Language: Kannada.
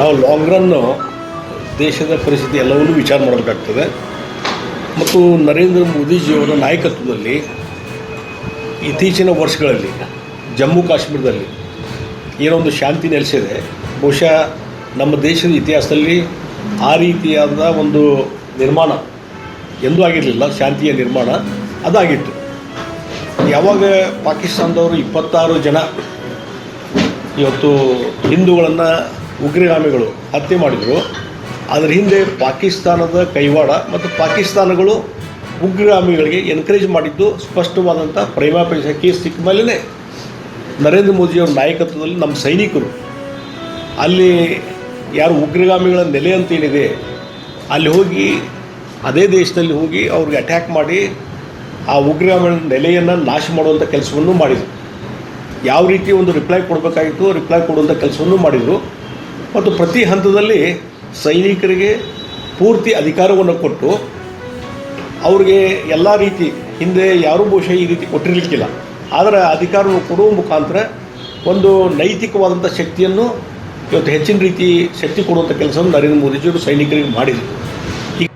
ನಾವು ಲಾಂಗ್ ರನ್ನು ದೇಶದ ಪರಿಸ್ಥಿತಿ ಎಲ್ಲವನ್ನೂ ವಿಚಾರ ಮಾಡಬೇಕಾಗ್ತದೆ. ಮತ್ತು ನರೇಂದ್ರ ಮೋದಿಜಿಯವರ ನಾಯಕತ್ವದಲ್ಲಿ ಇತ್ತೀಚಿನ ವರ್ಷಗಳಲ್ಲಿ ಜಮ್ಮು ಕಾಶ್ಮೀರದಲ್ಲಿ ಏನೊಂದು ಶಾಂತಿ ನೆಲೆಸಿದೆ. ಬಹುಶಃ ನಮ್ಮ ದೇಶದ ಇತಿಹಾಸದಲ್ಲಿ ಆ ರೀತಿಯಾದ ಒಂದು ನಿರ್ಮಾಣ ಎಂದೂ ಆಗಿರಲಿಲ್ಲ. ಶಾಂತಿಯ ನಿರ್ಮಾಣ ಅದಾಗಿತ್ತು. ಯಾವಾಗ ಪಾಕಿಸ್ತಾನದವರು 26 ಜನ ಇವತ್ತು ಹಿಂದೂಗಳನ್ನು ಉಗ್ರಗಾಮಿಗಳು ಹತ್ಯೆ ಮಾಡಿದರು, ಅದರ ಹಿಂದೆ ಪಾಕಿಸ್ತಾನದ ಕೈವಾಡ ಮತ್ತು ಪಾಕಿಸ್ತಾನಗಳು ಉಗ್ರಗಾಮಿಗಳಿಗೆ ಎನ್ಕರೇಜ್ ಮಾಡಿದ್ದು ಸ್ಪಷ್ಟವಾದಂಥ ಪ್ರೈಮಾಪೇಕ್ಷ ಕೇಸ್ ಸಿಕ್ಕ ಮೇಲೇ ನರೇಂದ್ರ ಮೋದಿಯವರ ನಾಯಕತ್ವದಲ್ಲಿ ನಮ್ಮ ಸೈನಿಕರು ಅಲ್ಲಿ ಯಾರು ಉಗ್ರಗಾಮಿಗಳ ನೆಲೆ ಅಂತ ಏನಿದೆ ಅಲ್ಲಿ ಹೋಗಿ ಅದೇ ದೇಶದಲ್ಲಿ ಹೋಗಿ ಅವ್ರಿಗೆ ಅಟ್ಯಾಕ್ ಮಾಡಿ ಆ ಉಗ್ರಗಾಮಿಗಳ ನೆಲೆಯನ್ನು ನಾಶ ಮಾಡುವಂಥ ಕೆಲಸವನ್ನು ಮಾಡಿದರು. ಯಾವ ರೀತಿ ಒಂದು ರಿಪ್ಲೈ ಕೊಡಬೇಕಾಗಿತ್ತು ರಿಪ್ಲೈ ಕೊಡುವಂಥ ಕೆಲಸವನ್ನು ಮಾಡಿದರು. ಮತ್ತು ಪ್ರತಿ ಹಂತದಲ್ಲಿ ಸೈನಿಕರಿಗೆ ಪೂರ್ತಿ ಅಧಿಕಾರವನ್ನು ಕೊಟ್ಟು ಅವ್ರಿಗೆ ಎಲ್ಲ ರೀತಿ ಹಿಂದೆ ಯಾರೂ ಬಹುಶಃ ಈ ರೀತಿ ಕೊಟ್ಟಿರಲಿಕ್ಕಿಲ್ಲ. ಆದರೆ ಅಧಿಕಾರವನ್ನು ಕೊಡುವ ಮುಖಾಂತರ ಒಂದು ನೈತಿಕವಾದಂಥ ಶಕ್ತಿಯನ್ನು ಇವತ್ತು ಹೆಚ್ಚಿನ ರೀತಿ ಶಕ್ತಿ ಕೊಡುವಂಥ ಕೆಲಸವನ್ನು ನರೇಂದ್ರ ಮೋದಿಜಿಯವರು ಸೈನಿಕರಿಗೆ ಮಾಡಿದರು.